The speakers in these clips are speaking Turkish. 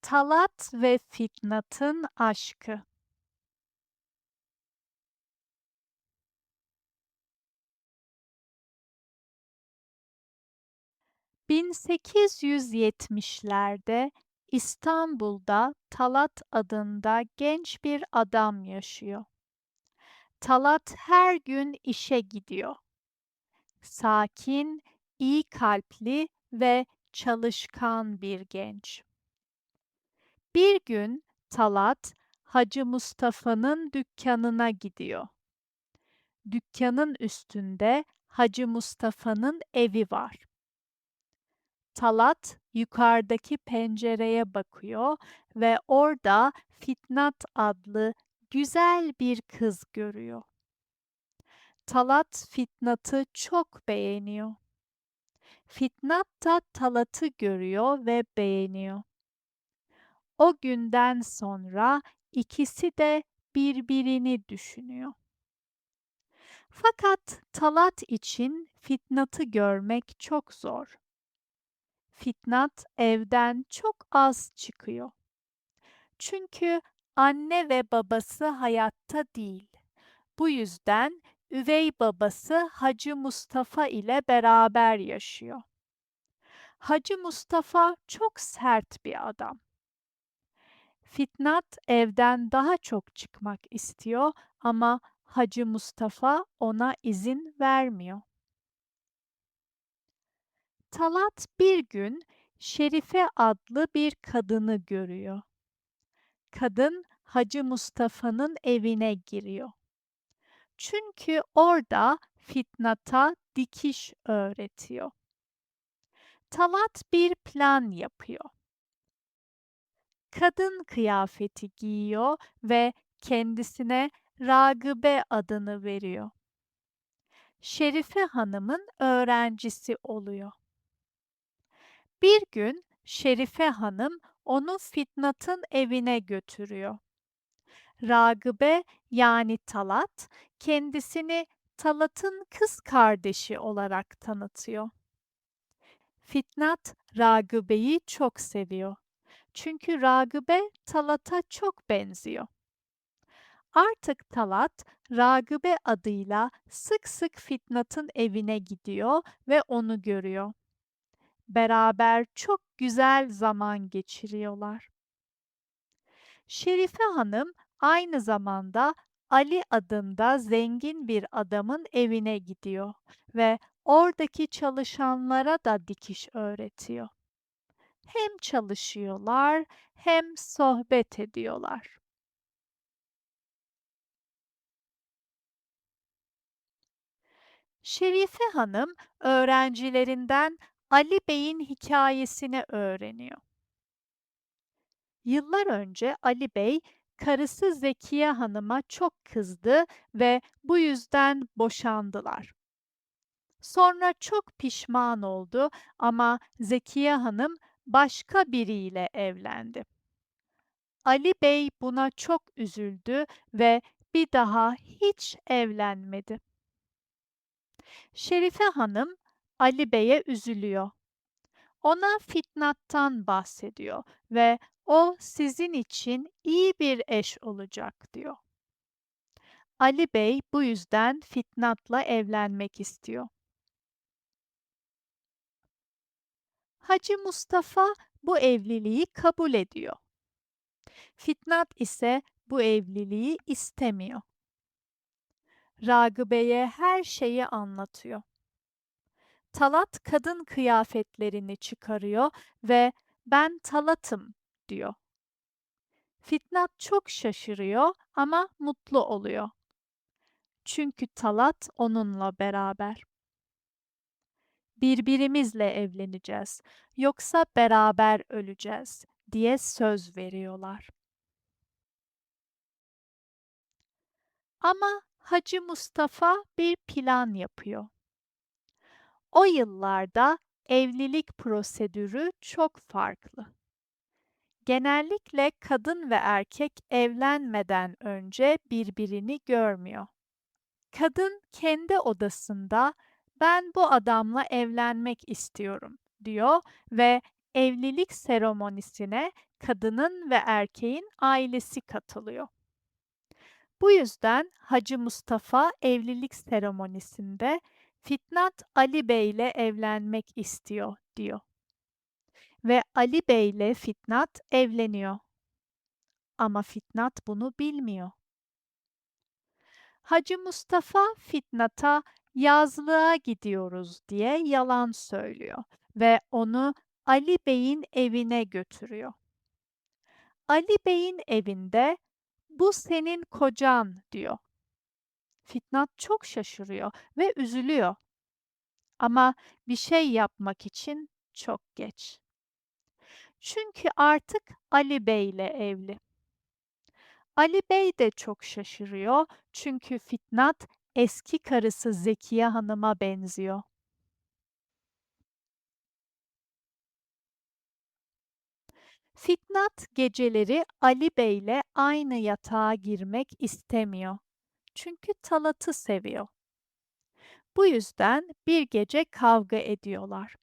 Talat ve Fitnat'ın aşkı. 1870'lerde İstanbul'da Talat adında genç bir adam yaşıyor. Talat her gün işe gidiyor. Sakin, iyi kalpli ve çalışkan bir genç. Bir gün Talat, Hacı Mustafa'nın dükkanına gidiyor. Dükkanın üstünde Hacı Mustafa'nın evi var. Talat yukarıdaki pencereye bakıyor ve orada Fitnat adlı güzel bir kız görüyor. Talat Fitnat'ı çok beğeniyor. Fitnat da Talat'ı görüyor ve beğeniyor. O günden sonra ikisi de birbirini düşünüyor. Fakat Talat için Fitnat'ı görmek çok zor. Fitnat evden çok az çıkıyor. Çünkü anne ve babası hayatta değil. Bu yüzden üvey babası Hacı Mustafa ile beraber yaşıyor. Hacı Mustafa çok sert bir adam. Fitnat evden daha çok çıkmak istiyor ama Hacı Mustafa ona izin vermiyor. Talat bir gün Şerife adlı bir kadını görüyor. Kadın Hacı Mustafa'nın evine giriyor. Çünkü orada Fitnat'a dikiş öğretiyor. Talat bir plan yapıyor. Kadın kıyafeti giyiyor ve kendisine Ragıbe adını veriyor. Şerife Hanım'ın öğrencisi oluyor. Bir gün Şerife Hanım onu Fitnat'ın evine götürüyor. Ragıbe yani Talat kendisini Talat'ın kız kardeşi olarak tanıtıyor. Fitnat Ragıbe'yi çok seviyor. Çünkü Ragıbe Talat'a çok benziyor. Artık Talat, Ragıbe adıyla sık sık Fitnat'ın evine gidiyor ve onu görüyor. Beraber çok güzel zaman geçiriyorlar. Şerife Hanım aynı zamanda Ali adında zengin bir adamın evine gidiyor ve oradaki çalışanlara da dikiş öğretiyor. Hem çalışıyorlar hem sohbet ediyorlar. Şerife Hanım öğrencilerinden Ali Bey'in hikayesini öğreniyor. Yıllar önce Ali Bey, karısı Zekiye Hanım'a çok kızdı ve bu yüzden boşandılar. Sonra çok pişman oldu ama Zekiye Hanım başka biriyle evlendi. Ali Bey buna çok üzüldü ve bir daha hiç evlenmedi. Şerife Hanım Ali Bey'e üzülüyor. Ona Fitnat'tan bahsediyor ve o sizin için iyi bir eş olacak diyor. Ali Bey bu yüzden Fitnat'la evlenmek istiyor. Hacı Mustafa bu evliliği kabul ediyor. Fitnat ise bu evliliği istemiyor. Ragıbe'ye her şeyi anlatıyor. Talat kadın kıyafetlerini çıkarıyor ve "Ben Talat'ım." diyor. Fitnat çok şaşırıyor ama mutlu oluyor. Çünkü Talat onunla beraber. "Birbirimizle evleneceğiz, yoksa beraber öleceğiz." diye söz veriyorlar. Ama Hacı Mustafa bir plan yapıyor. O yıllarda evlilik prosedürü çok farklı. Genellikle kadın ve erkek evlenmeden önce birbirini görmüyor. Kadın kendi odasında "Ben bu adamla evlenmek istiyorum." diyor ve evlilik seremonisine kadının ve erkeğin ailesi katılıyor. Bu yüzden Hacı Mustafa evlilik seremonisinde Fitnat Ali Bey ile evlenmek istiyor diyor. Ve Ali Bey ile Fitnat evleniyor. Ama Fitnat bunu bilmiyor. Hacı Mustafa Fitnat'a yazlığa gidiyoruz diye yalan söylüyor ve onu Ali Bey'in evine götürüyor. Ali Bey'in evinde "Bu senin kocan." diyor. Fitnat çok şaşırıyor ve üzülüyor. Ama bir şey yapmak için çok geç. Çünkü artık Ali Bey ile evli. Ali Bey de çok şaşırıyor çünkü Fitnat eski karısı Zekiye Hanım'a benziyor. Fitnat geceleri Ali Bey'le aynı yatağa girmek istemiyor. Çünkü Talat'ı seviyor. Bu yüzden bir gece kavga ediyorlar.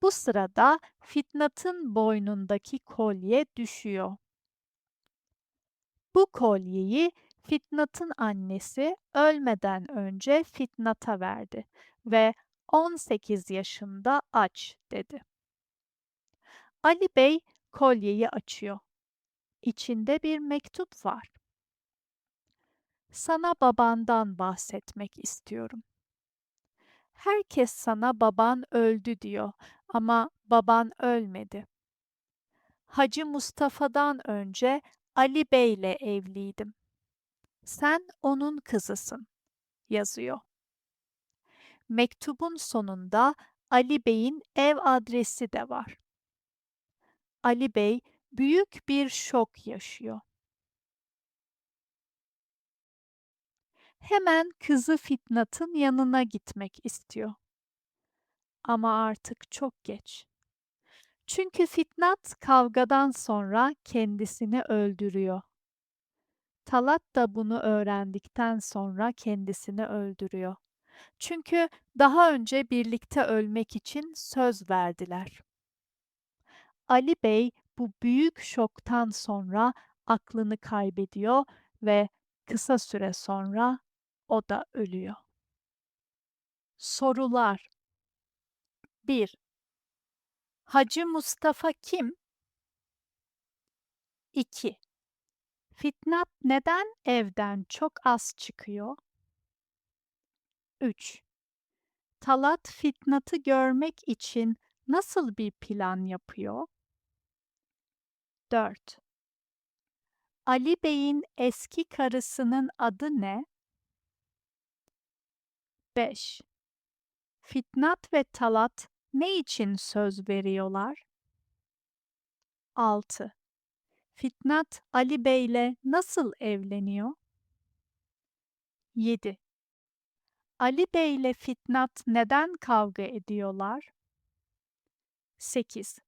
Bu sırada Fitnat'ın boynundaki kolye düşüyor. Bu kolyeyi Fitnat'ın annesi ölmeden önce Fitnat'a verdi ve 18 yaşında aç dedi. Ali Bey kolyeyi açıyor. İçinde bir mektup var. Sana babandan bahsetmek istiyorum. Herkes sana baban öldü diyor ama baban ölmedi. Hacı Mustafa'dan önce Ali Bey'le evliydim. Sen onun kızısın, yazıyor. Mektubun sonunda Ali Bey'in ev adresi de var. Ali Bey büyük bir şok yaşıyor. Hemen kızı Fitnat'ın yanına gitmek istiyor. Ama artık çok geç. Çünkü Fitnat kavgadan sonra kendisini öldürüyor. Talat da bunu öğrendikten sonra kendisini öldürüyor. Çünkü daha önce birlikte ölmek için söz verdiler. Ali Bey bu büyük şoktan sonra aklını kaybediyor ve kısa süre sonra o da ölüyor. Sorular 1. Hacı Mustafa kim? 2. Fitnat neden evden çok az çıkıyor? 3. Talat Fitnat'ı görmek için nasıl bir plan yapıyor? 4. Ali Bey'in eski karısının adı ne? 5. Fitnat ve Talat ne için söz veriyorlar? 6. Fitnat Ali Bey'le nasıl evleniyor? 7. Ali Bey'le Fitnat neden kavga ediyorlar? 8.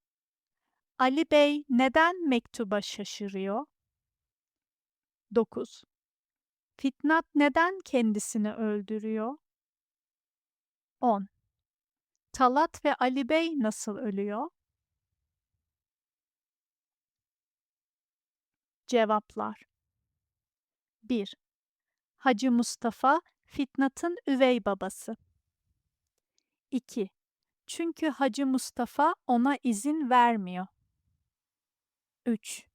Ali Bey neden mektuba şaşırıyor? 9. Fitnat neden kendisini öldürüyor? 10. Talat ve Ali Bey nasıl ölüyor? Cevaplar 1. Hacı Mustafa, Fitnat'ın üvey babası. 2. Çünkü Hacı Mustafa ona izin vermiyor. 3.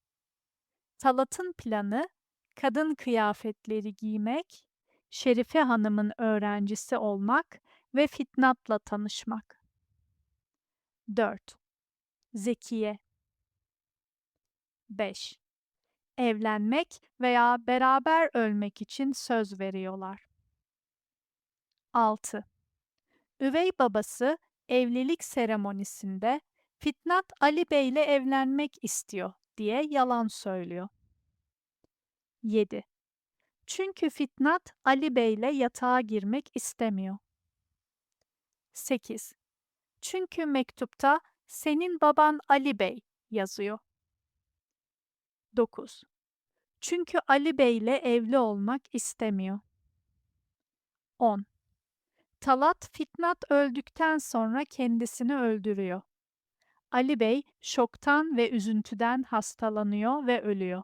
Talat'ın planı, kadın kıyafetleri giymek, Şerife Hanım'ın öğrencisi olmak ve Fitnat'la tanışmak. 4. Zekiye. 5. Evlenmek veya beraber ölmek için söz veriyorlar. 6. Üvey babası evlilik seremonisinde Fitnat Ali Bey ile evlenmek istiyor diye yalan söylüyor. 7. Çünkü Fitnat Ali Bey ile yatağa girmek istemiyor. 8. Çünkü mektupta "Senin baban Ali Bey" yazıyor. 9. Çünkü Ali Bey ile evli olmak istemiyor. 10. Talat Fitnat öldükten sonra kendisini öldürüyor. Ali Bey şoktan ve üzüntüden hastalanıyor ve ölüyor.